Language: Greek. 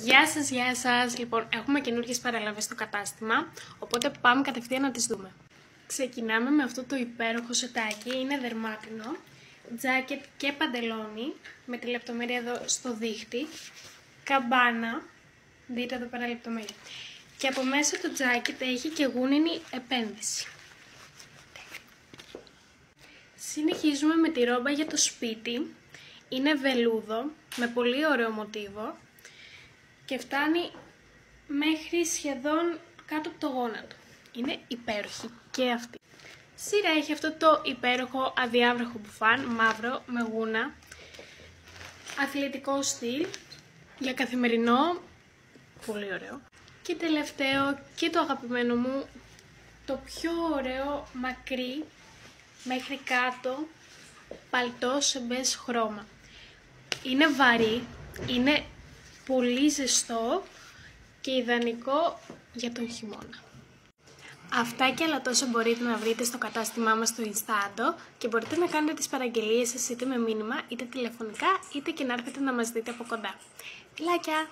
Γεια σας. Λοιπόν, έχουμε καινούργιες παραλαβές στο κατάστημα, οπότε πάμε κατευθείαν να τις δούμε. Ξεκινάμε με αυτό το υπέροχο σετάκι, είναι δερμάτινο, τζάκετ και παντελόνι, με τη λεπτομέρεια εδώ στο δίχτυ, καμπάνα, δείτε εδώ πέρα λεπτομέρεια. Και από μέσα το τζάκετ έχει και γούνινη επένδυση. Συνεχίζουμε με τη ρόμπα για το σπίτι, είναι βελούδο, με πολύ ωραίο μοτίβο και φτάνει μέχρι σχεδόν κάτω από το γόνατο. Είναι υπέροχη και αυτή. Σειρά έχει αυτό το υπέροχο αδιάβροχο μπουφάν, μαύρο με γούνα, αθλητικό στυλ, για καθημερινό, πολύ ωραίο. Και τελευταίο και το αγαπημένο μου, το πιο ωραίο μακρύ μέχρι κάτω παλτό σε μπέζ χρώμα. Είναι βαρύ, είναι πολύ ζεστό και ιδανικό για τον χειμώνα. Αυτά και άλλα τόσο μπορείτε να βρείτε στο κατάστημά μας στο Instanto και μπορείτε να κάνετε τις παραγγελίες σας είτε με μήνυμα είτε τηλεφωνικά είτε και να έρθετε να μας δείτε από κοντά. Φιλάκια!